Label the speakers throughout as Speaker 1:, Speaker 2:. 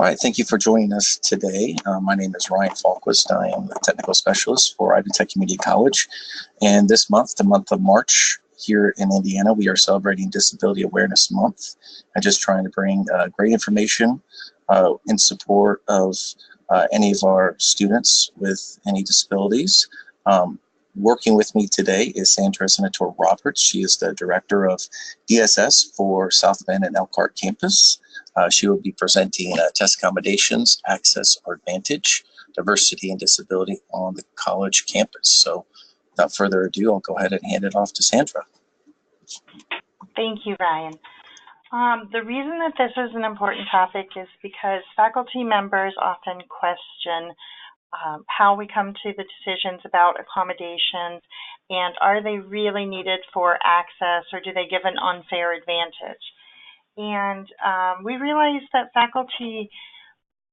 Speaker 1: All right, thank you for joining us today. My name is Ryan Falquist. I am the technical specialist for Ivy Tech Community College. And this month, the month of March, here in Indiana, we are celebrating Disability Awareness Month and just trying to bring great information in support of any of our students with any disabilities. Working with me today is Sandra Senator Roberts. She is the Director of DSS for South Bend and Elkhart campus. She will be presenting test accommodations, access or advantage, diversity and disability on the college campus. So without further ado, I'll go ahead and hand it off to Sandra.
Speaker 2: Thank you, Ryan. The reason that this is an important topic is because faculty members often question how we come to the decisions about accommodations, and are they really needed for access, or do they give an unfair advantage? And we realize that faculty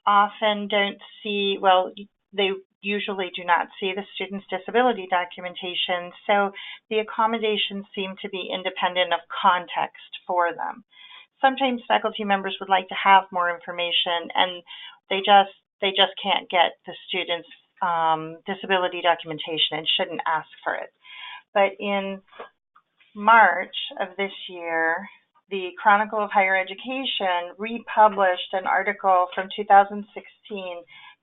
Speaker 2: often don't see, well, they usually do not see the student's disability documentation, so the accommodations seem to be independent of context for them. Sometimes faculty members would like to have more information, and they just can't get the student's disability documentation and shouldn't ask for it. But in March of this year, the Chronicle of Higher Education republished an article from 2016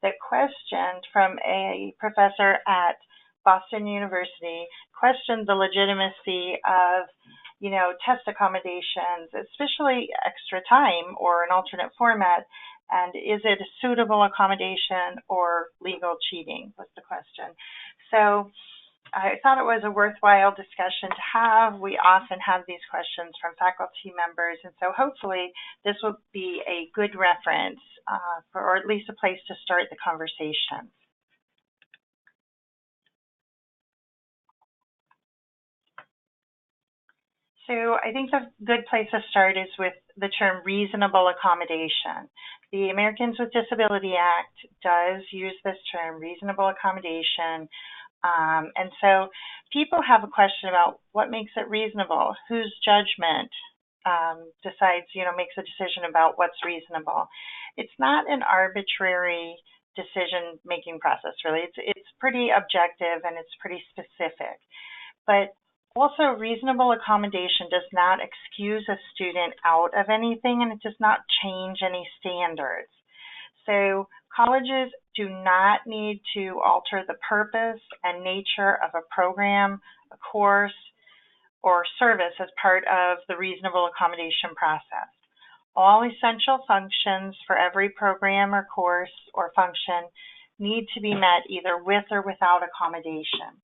Speaker 2: that questioned, from a professor at Boston University, questioned the legitimacy of test accommodations, especially extra time or an alternate format, and is it a suitable accommodation or legal cheating, was the question. So I thought it was a worthwhile discussion to have. We often have these questions from faculty members, and so hopefully this will be a good reference or at least a place to start the conversation. So I think a good place to start is with the term reasonable accommodation. The Americans with Disability Act does use this term, reasonable accommodation. And so people have a question about what makes it reasonable, whose judgment decides, makes a decision about what's reasonable. It's not an arbitrary decision-making process, really. It's pretty objective and it's pretty specific. But also, reasonable accommodation does not excuse a student out of anything, and it does not change any standards. So colleges do not need to alter the purpose and nature of a program, a course, or service as part of the reasonable accommodation process. All essential functions for every program or course or function need to be met either with or without accommodation.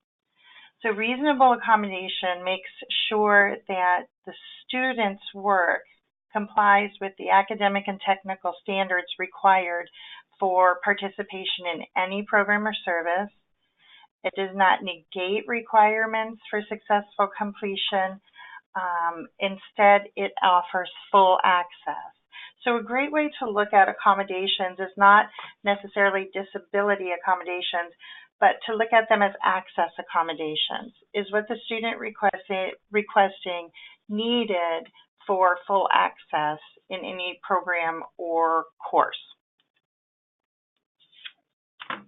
Speaker 2: So reasonable accommodation makes sure that the student's work complies with the academic and technical standards required for participation in any program or service. It does not negate requirements for successful completion. Instead, it offers full access. So a great way to look at accommodations is not necessarily disability accommodations, but to look at them as access accommodations. Is what the student requesting needed for full access in any program or course? I'm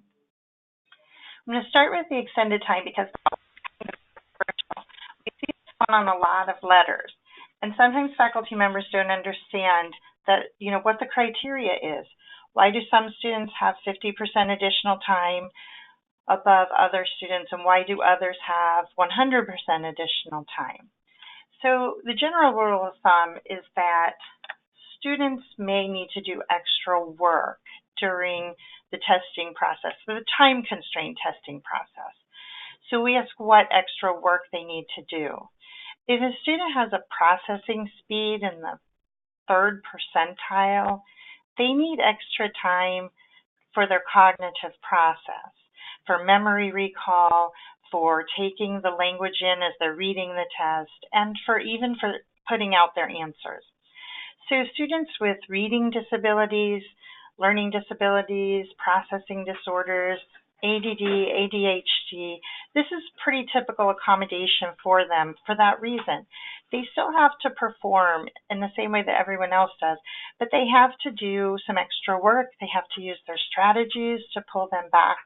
Speaker 2: going to start with the extended time because we see this one on a lot of letters. And sometimes faculty members don't understand that, what the criteria is. Why do some students have 50% additional time above other students, and why do others have 100% additional time? So the general rule of thumb is that students may need to do extra work during the testing process, the time-constrained testing process. So we ask what extra work they need to do. If a student has a processing speed in the 3rd percentile, they need extra time for their cognitive process, for memory recall, for taking the language in as they're reading the test, and for putting out their answers. So students with reading disabilities, learning disabilities, processing disorders, ADD, ADHD, This is pretty typical accommodation for them for that reason. They still have to perform in the same way that everyone else does, but they have to do some extra work. They have to use their strategies to pull them back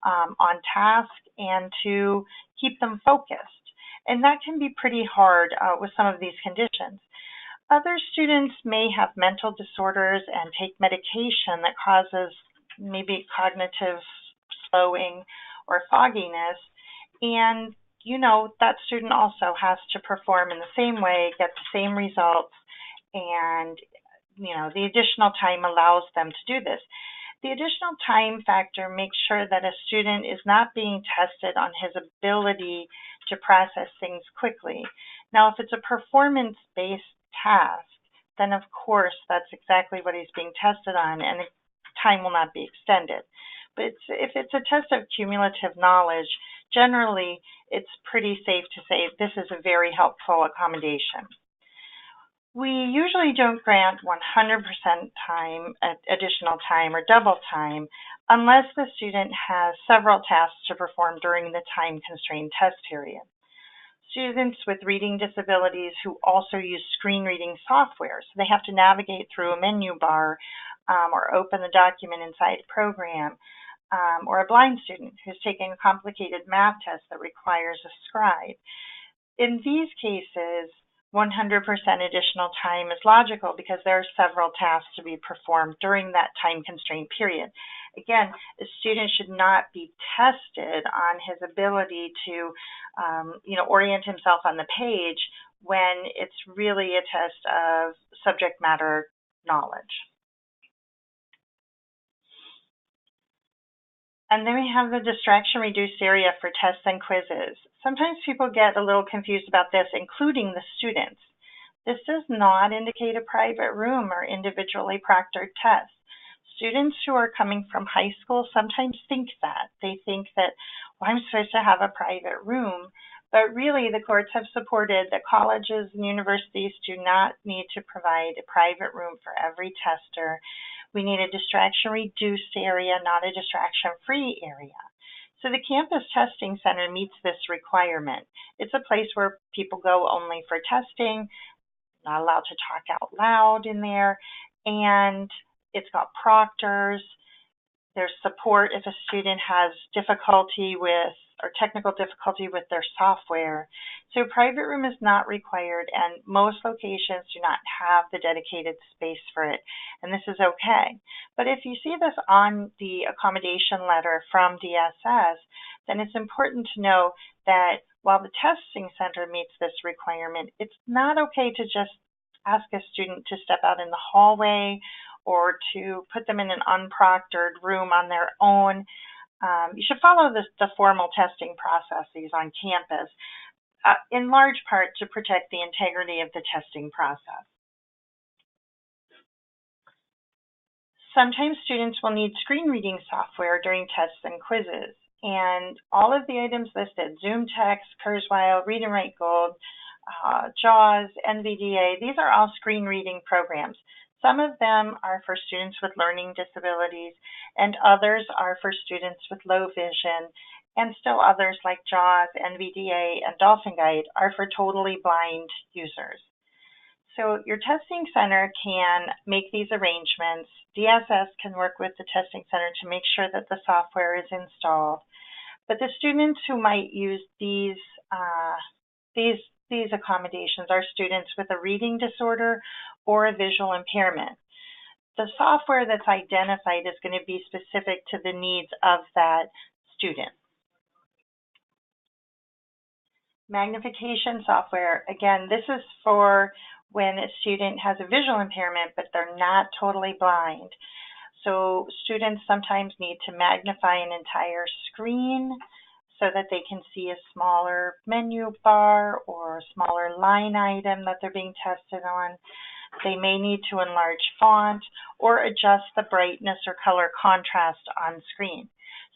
Speaker 2: on task and to keep them focused. And that can be pretty hard with some of these conditions. Other students may have mental disorders and take medication that causes maybe cognitive slowing or fogginess. And, that student also has to perform in the same way, get the same results, and, the additional time allows them to do this. The additional time factor makes sure that a student is not being tested on his ability to process things quickly. Now, if it's a performance-based task, then of course that's exactly what he's being tested on, and the time will not be extended. But if it's a test of cumulative knowledge, generally it's pretty safe to say this is a very helpful accommodation. We usually don't grant 100% time, additional time, or double time unless the student has several tasks to perform during the time-constrained test period. Students with reading disabilities who also use screen reading software, so they have to navigate through a menu bar or open the document inside a program, or a blind student who's taking a complicated math test that requires a scribe. In these cases, 100% additional time is logical because there are several tasks to be performed during that time-constrained period. Again, the student should not be tested on his ability to, orient himself on the page when it's really a test of subject matter knowledge. And then we have the distraction-reduced area for tests and quizzes. Sometimes people get a little confused about this, including the students. This does not indicate a private room or individually proctored tests. Students who are coming from high school sometimes think that. They think that, well, I'm supposed to have a private room. But really, the courts have supported that colleges and universities do not need to provide a private room for every tester. We need a distraction-reduced area, not a distraction-free area. So the Campus Testing Center meets this requirement. It's a place where people go only for testing, not allowed to talk out loud in there, and it's got proctors. There's support if a student has difficulty with or technical difficulty with their software. So a private room is not required, and most locations do not have the dedicated space for it, and this is okay. But if you see this on the accommodation letter from DSS, then it's important to know that while the testing center meets this requirement, it's not okay to just ask a student to step out in the hallway or to put them in an unproctored room on their own. You should follow the formal testing processes on campus, in large part to protect the integrity of the testing process. Sometimes students will need screen reading software during tests and quizzes, and all of the items listed, Zoom Text, Kurzweil, Read and Write Gold, JAWS, NVDA, these are all screen reading programs. Some of them are for students with learning disabilities, and others are for students with low vision, and still others like JAWS, NVDA, and Dolphin Guide are for totally blind users. So your testing center can make these arrangements. DSS can work with the testing center to make sure that the software is installed. But the students who might use these accommodations are students with a reading disorder or a visual impairment. The software that's identified is going to be specific to the needs of that student. Magnification software, again, this is for when a student has a visual impairment, but they're not totally blind. So students sometimes need to magnify an entire screen so that they can see a smaller menu bar or a smaller line item that they're being tested on. They may need to enlarge font or adjust the brightness or color contrast on screen.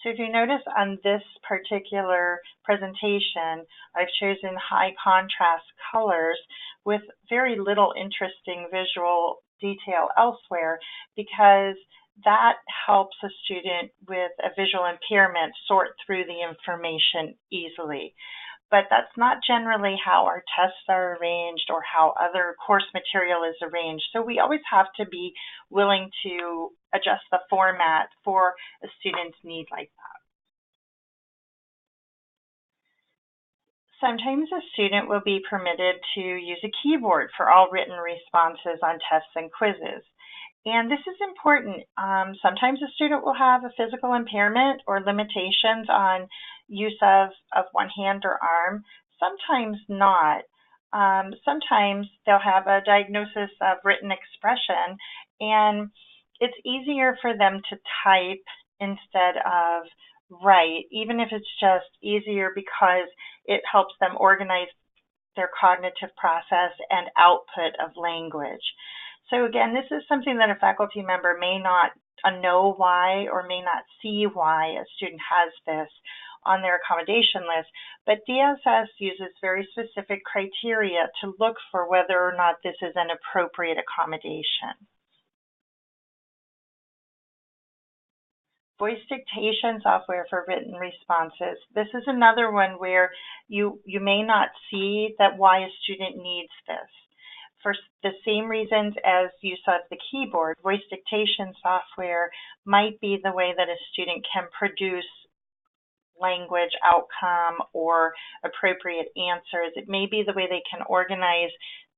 Speaker 2: So if you notice on this particular presentation, I've chosen high contrast colors with very little interesting visual detail elsewhere because that helps a student with a visual impairment sort through the information easily. But that's not generally how our tests are arranged or how other course material is arranged. So we always have to be willing to adjust the format for a student's need like that. Sometimes a student will be permitted to use a keyboard for all written responses on tests and quizzes. And this is important. Sometimes a student will have a physical impairment or limitations on use of one hand or arm, sometimes not. Sometimes they'll have a diagnosis of written expression, and it's easier for them to type instead of write, even if it's just easier because it helps them organize their cognitive process and output of language. So again, this is something that a faculty member may not know why or may not see why a student has this on their accommodation list, but DSS uses very specific criteria to look for whether or not this is an appropriate accommodation. Voice dictation software for written responses. This is another one where you may not see that why a student needs this. For the same reasons as use of the keyboard, voice dictation software might be the way that a student can produce language outcome or appropriate answers. It may be the way they can organize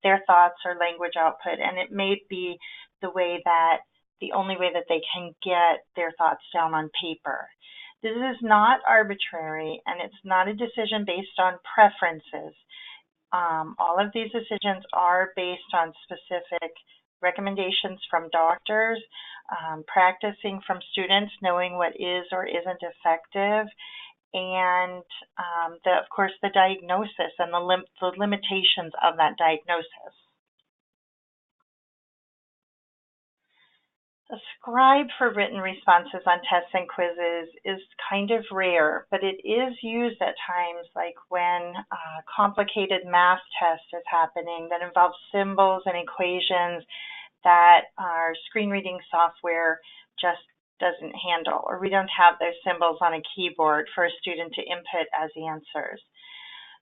Speaker 2: their thoughts or language output, and it may be the only way that they can get their thoughts down on paper. This is not arbitrary, and it's not a decision based on preferences. All of these decisions are based on specific recommendations from doctors, practicing from students, knowing what is or isn't effective, and of course the diagnosis and the limitations of that diagnosis. A scribe for written responses on tests and quizzes is kind of rare, but it is used at times, like when a complicated math test is happening that involves symbols and equations that our screen reading software just doesn't handle, or we don't have those symbols on a keyboard for a student to input as answers.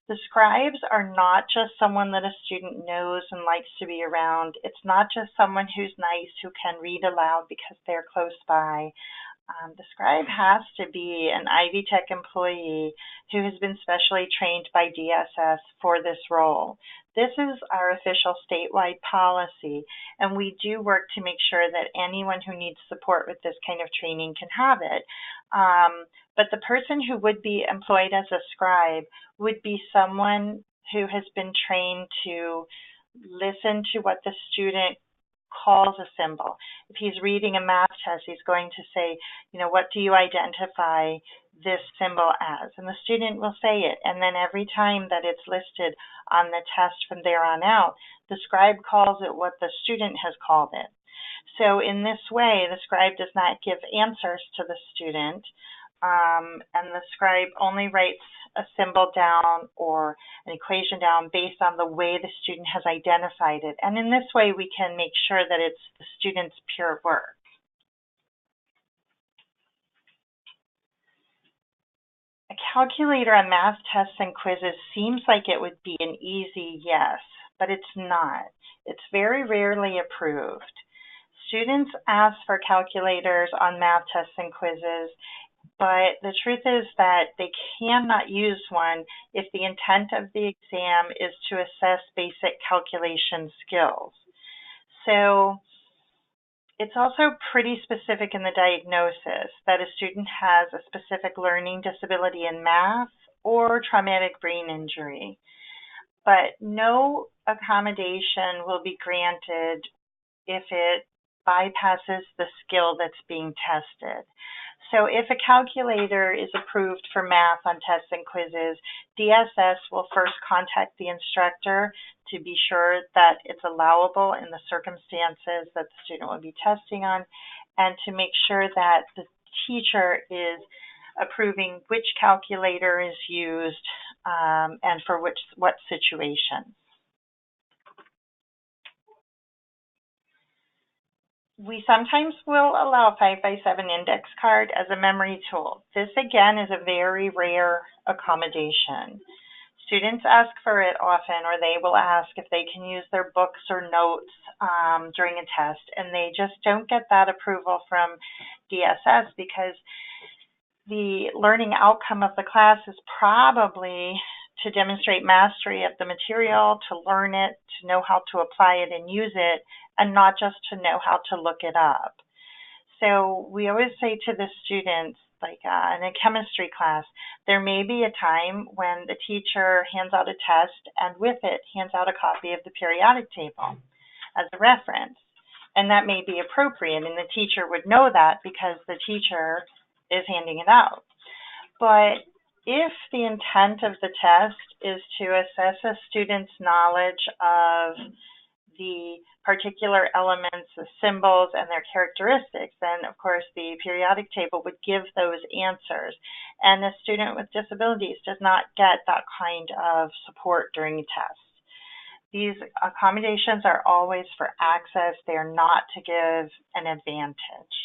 Speaker 2: The scribes are not just someone that a student knows and likes to be around. It's not just someone who's nice who can read aloud because they're close by. The scribe has to be an Ivy Tech employee who has been specially trained by DSS for this role. This is our official statewide policy, and we do work to make sure that anyone who needs support with this kind of training can have it. But the person who would be employed as a scribe would be someone who has been trained to listen to what the student calls a symbol. If he's reading a math test, he's going to say, what do you identify this symbol as? And the student will say it. And then every time that it's listed on the test from there on out, the scribe calls it what the student has called it. So in this way, the scribe does not give answers to the student, and the scribe only writes a symbol down or an equation down based on the way the student has identified it. And in this way, we can make sure that it's the student's pure work. A calculator on math tests and quizzes seems like it would be an easy yes, but it's not. It's very rarely approved. Students ask for calculators on math tests and quizzes, but the truth is that they cannot use one if the intent of the exam is to assess basic calculation skills. So it's also pretty specific in the diagnosis that a student has a specific learning disability in math or traumatic brain injury. But no accommodation will be granted if it bypasses the skill that's being tested. So if a calculator is approved for math on tests and quizzes, DSS will first contact the instructor to be sure that it's allowable in the circumstances that the student will be testing on, and to make sure that the teacher is approving which calculator is used and for what situation. We sometimes will allow a 5x7 index card as a memory tool. This again is a very rare accommodation. Students ask for it often, or they will ask if they can use their books or notes during a test, and they just don't get that approval from DSS because the learning outcome of the class is probably to demonstrate mastery of the material, to learn it, to know how to apply it and use it, and not just to know how to look it up. So we always say to the students, like in a chemistry class, there may be a time when the teacher hands out a test and with it hands out a copy of the periodic table as a reference. And that may be appropriate, and the teacher would know that because the teacher is handing it out. But if the intent of the test is to assess a student's knowledge of the particular elements, the symbols, and their characteristics, then of course the periodic table would give those answers. And a student with disabilities does not get that kind of support during a test. These accommodations are always for access. They are not to give an advantage.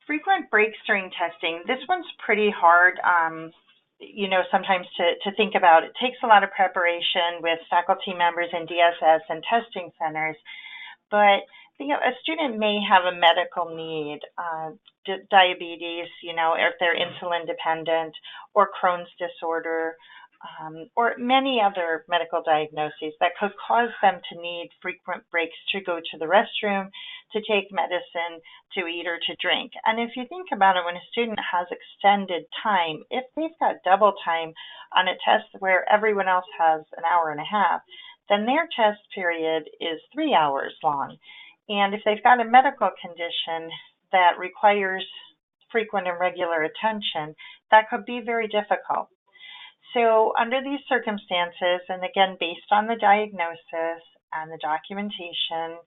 Speaker 2: Frequent breaks during testing. This one's pretty hard, sometimes to think about. It takes a lot of preparation with faculty members in DSS and testing centers, but a student may have a medical need, diabetes, if they're insulin dependent, or Crohn's disorder, or many other medical diagnoses that could cause them to need frequent breaks to go to the restroom, to take medicine, to eat, or to drink. And if you think about it, when a student has extended time, if they've got double time on a test where everyone else has an hour and a half, then their test period is 3 hours long. And if they've got a medical condition that requires frequent and regular attention, that could be very difficult. So under these circumstances, and again, based on the diagnosis and the documentation,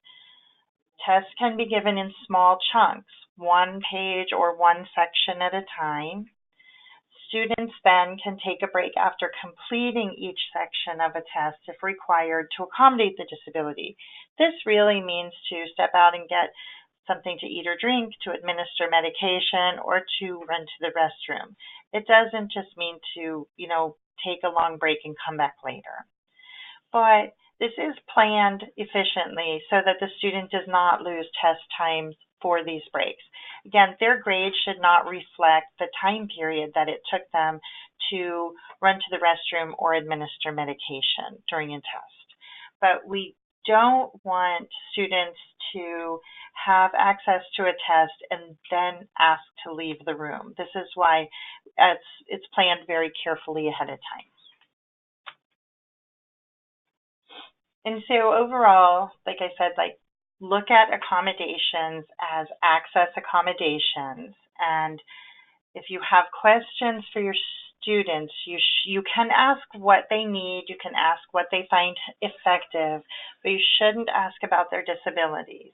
Speaker 2: tests can be given in small chunks, 1 page or 1 section at a time. Students then can take a break after completing each section of a test if required to accommodate the disability. This really means to step out and get something to eat or drink, to administer medication, or to run to the restroom. It doesn't just mean to, take a long break and come back later. But this is planned efficiently so that the student does not lose test time for these breaks. Again, their grade should not reflect the time period that it took them to run to the restroom or administer medication during a test. But we don't want students to have access to a test and then ask to leave the room. This is why it's planned very carefully ahead of time. And so overall, like I said, look at accommodations as access accommodations. And if you have questions for your students, you can ask what they need, you can ask what they find effective, but you shouldn't ask about their disabilities.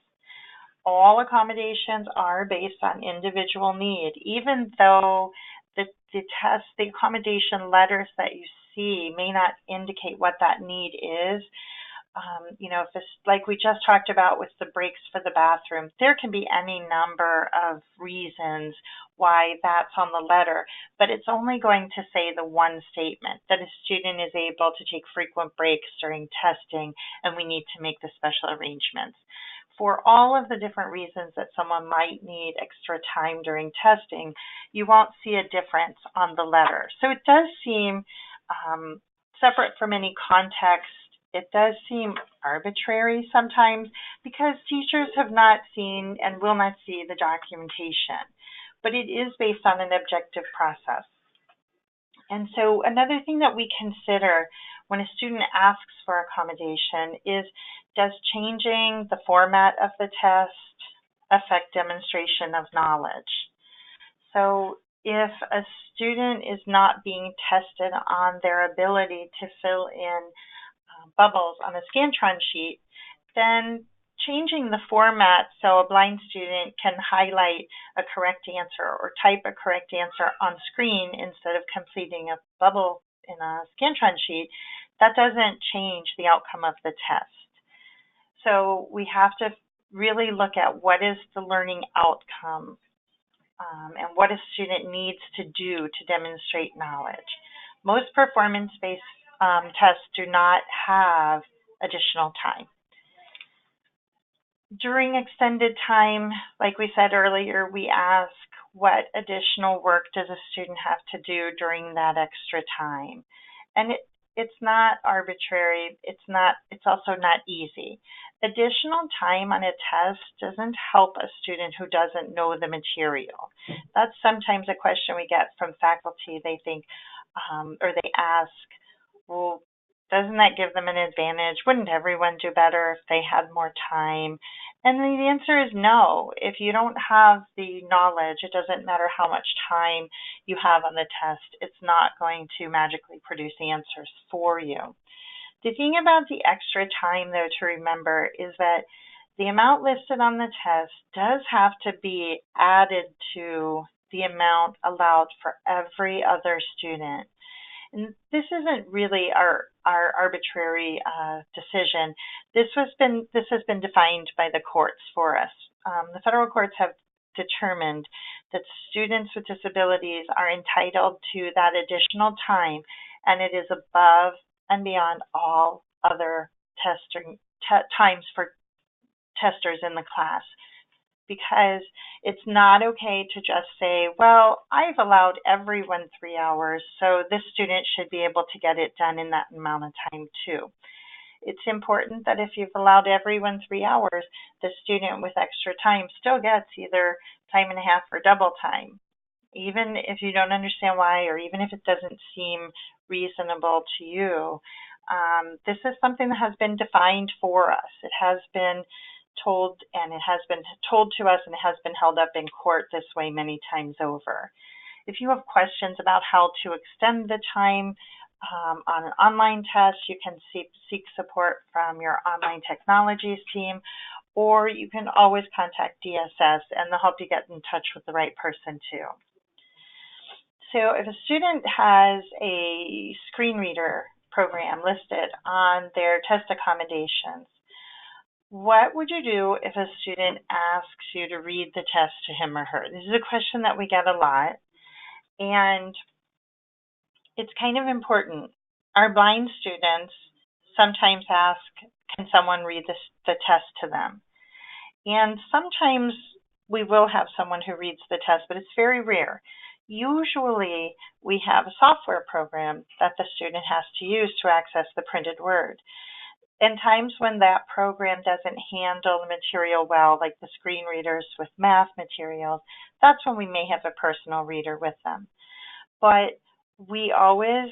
Speaker 2: All accommodations are based on individual need, even though the accommodation letters that you see may not indicate what that need is. If it's like we just talked about with the breaks for the bathroom, there can be any number of reasons why that's on the letter, but it's only going to say the one statement, that a student is able to take frequent breaks during testing and we need to make the special arrangements. For all of the different reasons that someone might need extra time during testing, you won't see a difference on the letter. So it does seem separate from any context. It does seem arbitrary sometimes because teachers have not seen and will not see the documentation, but it is based on an objective process. And so another thing that we consider when a student asks for accommodation is, does changing the format of the test affect demonstration of knowledge? So if a student is not being tested on their ability to fill in bubbles on a Scantron sheet, then changing the format so a blind student can highlight a correct answer or type a correct answer on screen instead of completing a bubble in a Scantron sheet, that doesn't change the outcome of the test. So we have to really look at what is the learning outcome and what a student needs to do to demonstrate knowledge. Most performance-based tests do not have additional time. During extended time, like we said earlier, we ask what additional work does a student have to do during that extra time. And it's not arbitrary, it's also not easy. Additional time on a test doesn't help a student who doesn't know the material. That's sometimes a question we get from faculty. They think, or they ask, well, doesn't that give them an advantage? Wouldn't everyone do better if they had more time? And the answer is no. If you don't have the knowledge, it doesn't matter how much time you have on the test, it's not going to magically produce answers for you. The thing about the extra time, though, to remember is that the amount listed on the test does have to be added to the amount allowed for every other student. And this isn't really our arbitrary decision. This has been defined by the courts for us. The federal courts have determined that students with disabilities are entitled to that additional time, and it is above and beyond all other times for testers in the class. Because it's not okay to just say, well, I've allowed everyone 3 hours, so this student should be able to get it done in that amount of time too. It's important that if you've allowed everyone 3 hours, the student with extra time still gets either time and a half or double time, even if you don't understand why, or even if it doesn't seem reasonable to you. This is something that has been defined for us. It has been told, and it has been told to us, and it has been held up in court this way many times over. If you have questions about how to extend the time on an online test, you can seek support from your online technologies team, or you can always contact DSS and they'll help you get in touch with the right person too. So if a student has a screen reader program listed on their test accommodations, what would you do if a student asks you to read the test to him or her? This is a question that we get a lot, and it's kind of important. Our blind students sometimes ask, can someone read the test to them? And sometimes we will have someone who reads the test, but it's very rare. Usually we have a software program that the student has to use to access the printed word. In times when that program doesn't handle the material well, like the screen readers with math materials, that's when we may have a personal reader with them. But we always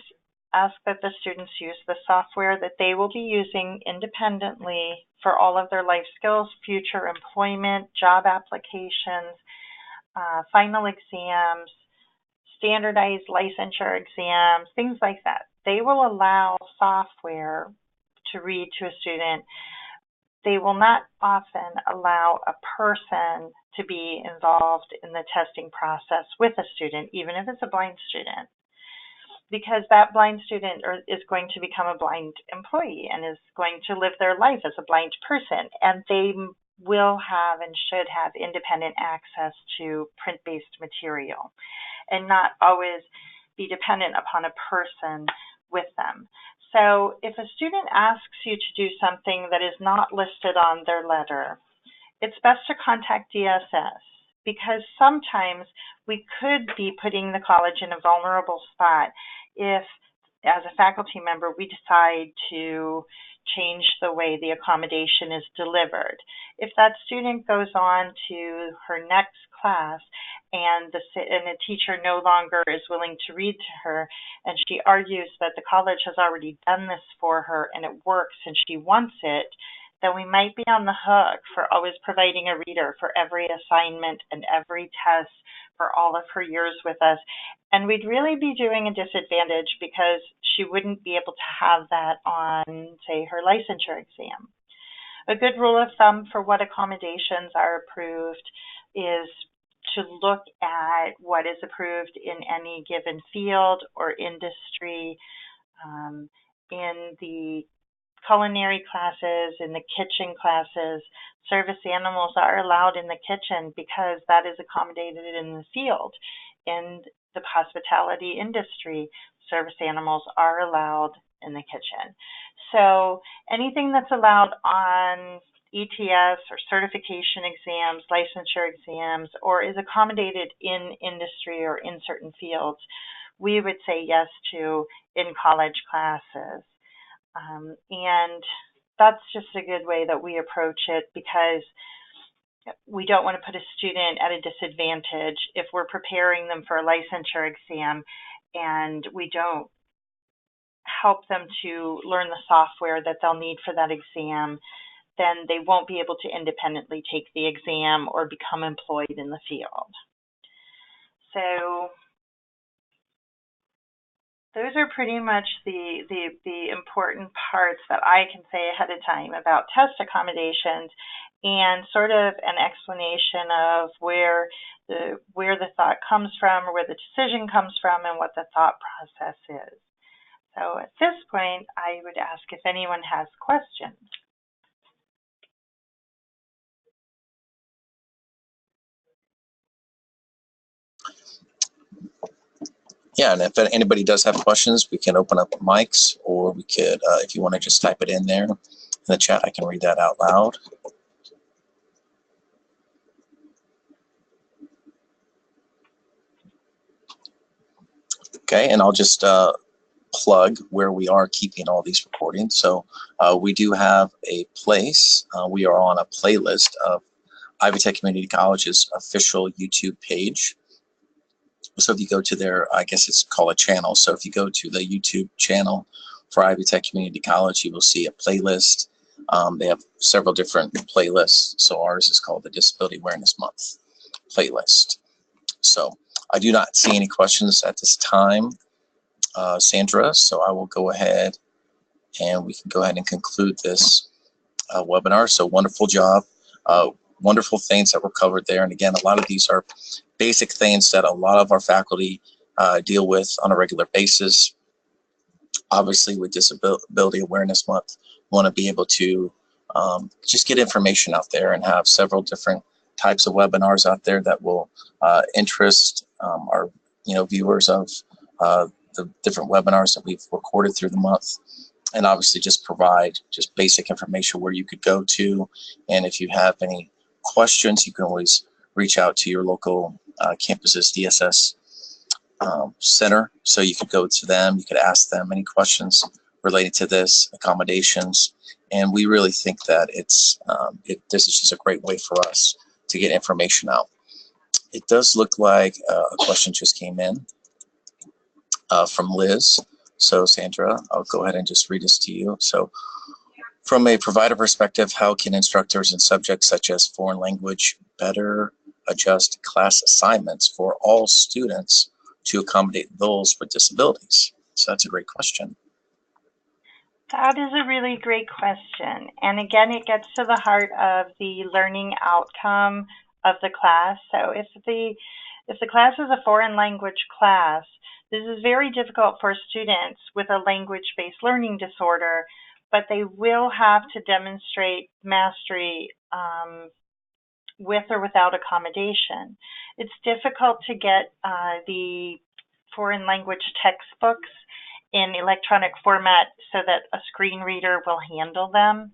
Speaker 2: ask that the students use the software that they will be using independently for all of their life skills, future employment, job applications, final exams, standardized licensure exams, things like that. They will allow software to read to a student. They will not often allow a person to be involved in the testing process with a student, even if it's a blind student, because that blind student is going to become a blind employee and is going to live their life as a blind person, and they will have and should have independent access to print-based material and not always be dependent upon a person with them. So if a student asks you to do something that is not listed on their letter, it's best to contact DSS, because sometimes we could be putting the college in a vulnerable spot if, as a faculty member, we decide to change the way the accommodation is delivered. If that student goes on to her next class and a teacher no longer is willing to read to her, and she argues that the college has already done this for her and it works and she wants it, then we might be on the hook for always providing a reader for every assignment and every test for all of her years with us. And we'd really be doing a disadvantage because she wouldn't be able to have that on, say, her licensure exam. A good rule of thumb for what accommodations are approved is to look at what is approved in any given field or industry, in the culinary classes, in the kitchen classes, service animals are allowed in the kitchen because that is accommodated in the field. In the hospitality industry, service animals are allowed in the kitchen. So anything that's allowed on ETS or certification exams, licensure exams, or is accommodated in industry or in certain fields, we would say yes to in college classes. And that's just a good way that we approach it, because we don't want to put a student at a disadvantage if we're preparing them for a licensure exam and we don't help them to learn the software that they'll need for that exam. Then they won't be able to independently take the exam or become employed in the field. So those are pretty much the important parts that I can say ahead of time about test accommodations, and sort of an explanation of where the thought comes from, or where the decision comes from, and what the thought process is. So at this point, I would ask if anyone has questions.
Speaker 1: Yeah, and if anybody does have questions, we can open up mics, or we could, if you want to just type it in there in the chat, I can read that out loud. Okay, and I'll just plug where we are keeping all these recordings. So we do have a place. We are on a playlist of Ivy Tech Community College's official YouTube page. So if you go to their, I guess it's called a channel. So if you go to the YouTube channel for Ivy Tech Community College, you will see a playlist. They have several different playlists. So ours is called the Disability Awareness Month playlist. So I do not see any questions at this time, Sandra. So I will go ahead and we can go ahead and conclude this webinar. So wonderful job. Wonderful things that were covered there. And again, a lot of these are basic things that a lot of our faculty deal with on a regular basis. Obviously, with Disability Awareness Month, we want to be able to just get information out there and have several different types of webinars out there that will interest our viewers of the different webinars that we've recorded through the month. And obviously just provide just basic information where you could go to. And if you have any questions, you can always reach out to your local campus's DSS center. So you could go to them, you could ask them any questions related to this, accommodations. And we really think that this is just a great way for us to get information out. It does look like a question just came in from Liz. So Sandra, I'll go ahead and just read this to you. So from a provider perspective, how can instructors in subjects such as foreign language better adjust class assignments for all students to accommodate those with disabilities? So that's a great question.
Speaker 2: That is a really great question. And again, it gets to the heart of the learning outcome of the class. So if the class is a foreign language class, this is very difficult for students with a language-based learning disorder, but they will have to demonstrate mastery with or without accommodation. It's difficult to get the foreign language textbooks in electronic format so that a screen reader will handle them.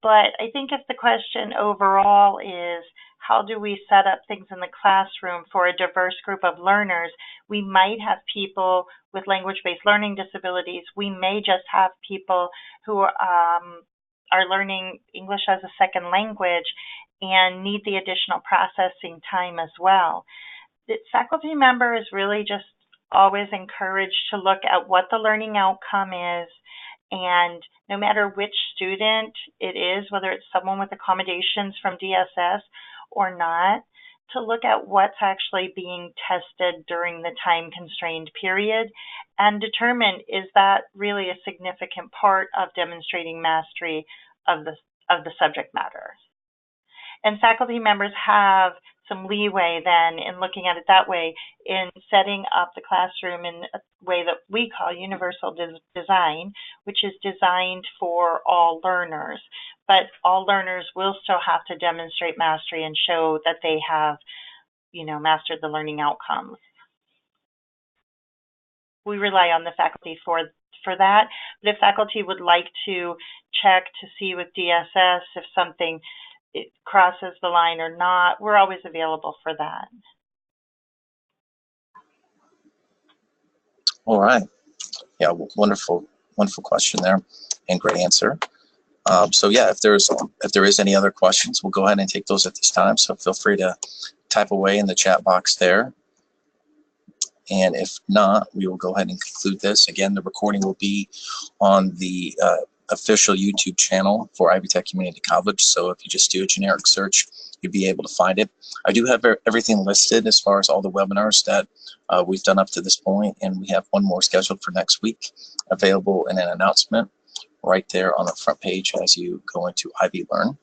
Speaker 2: But I think if the question overall is, how do we set up things in the classroom for a diverse group of learners? We might have people with language-based learning disabilities. We may just have people who are learning English as a second language and need the additional processing time as well. The faculty member is really just always encouraged to look at what the learning outcome is, and no matter which student it is, whether it's someone with accommodations from DSS or not, to look at what's actually being tested during the time-constrained period and determine, is that really a significant part of demonstrating mastery of the subject matter? And faculty members have some leeway then in looking at it that way, in setting up the classroom in a way that we call universal design, which is designed for all learners. But all learners will still have to demonstrate mastery and show that they have, mastered the learning outcomes. We rely on the faculty for that. But if faculty would like to check to see with DSS if something it crosses the line or not, we're always available for that.
Speaker 1: All right. Yeah, wonderful question there, and great answer. So yeah, if there is any other questions, we'll go ahead and take those at this time. So feel free to type away in the chat box there. And if not, we will go ahead and conclude this. Again, the recording will be on the official YouTube channel for Ivy Tech Community College. So if you just do a generic search, you'll be able to find it. I do have everything listed as far as all the webinars that we've done up to this point, and we have one more scheduled for next week, available in an announcement right there on the front page as you go into Ivy Learn.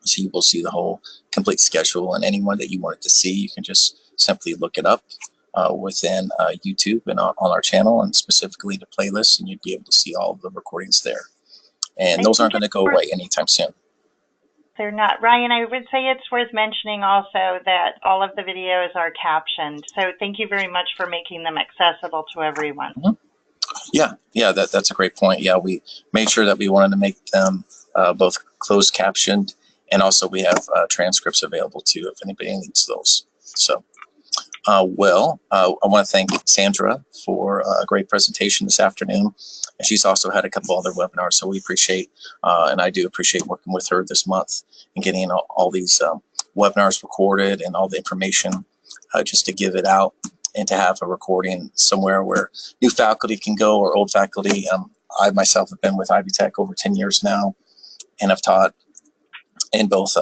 Speaker 1: So you will see the whole complete schedule, and anyone that you wanted to see, you can just simply look it up within YouTube and on our channel, and specifically the playlist, and you'd be able to see all of the recordings there. And those aren't going to go away anytime soon.
Speaker 2: They're not. Ryan, I would say it's worth mentioning also that all of the videos are captioned. So thank you very much for making them accessible to everyone.
Speaker 1: Mm-hmm. Yeah, that's a great point. Yeah, we made sure that we wanted to make them both closed captioned, and also we have transcripts available too if anybody needs those. So, I want to thank Sandra for a great presentation this afternoon, and she's also had a couple other webinars. So we appreciate, and I do appreciate working with her this month and getting all these webinars recorded and all the information just to give it out, and to have a recording somewhere where new faculty can go, or old faculty. I myself have been with Ivy Tech over 10 years now, and I've taught in both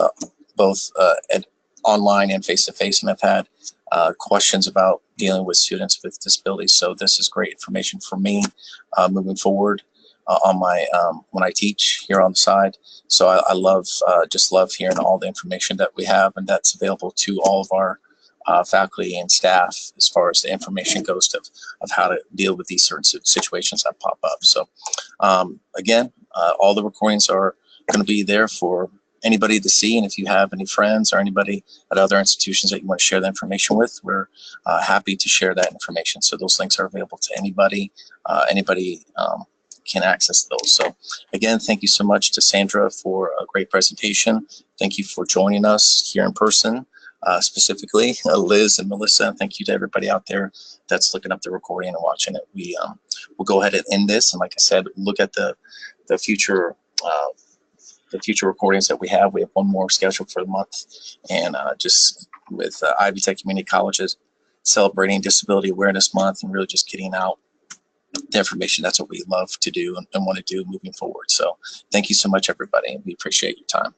Speaker 1: online and face-to-face, and I've had questions about dealing with students with disabilities. So this is great information for me moving forward on my when I teach here on the side. So I love just love hearing all the information that we have, and that's available to all of our faculty and staff as far as the information goes of how to deal with these certain situations that pop up. So again, all the recordings are going to be there for anybody to see, and if you have any friends or anybody at other institutions that you want to share the information with, we're happy to share that information. So those links are available to anybody. Anybody can access those. So again, thank you so much to Sandra for a great presentation. Thank you for joining us here in person. Specifically Liz and Melissa, and thank you to everybody out there that's looking up the recording and watching it. We'll go ahead and end this, and like I said, look at the future recordings that we have. We have one more scheduled for the month, and just with Ivy Tech Community Colleges celebrating Disability Awareness Month and really just getting out the information. That's what we love to do and want to do moving forward. So thank you so much, everybody. We appreciate your time.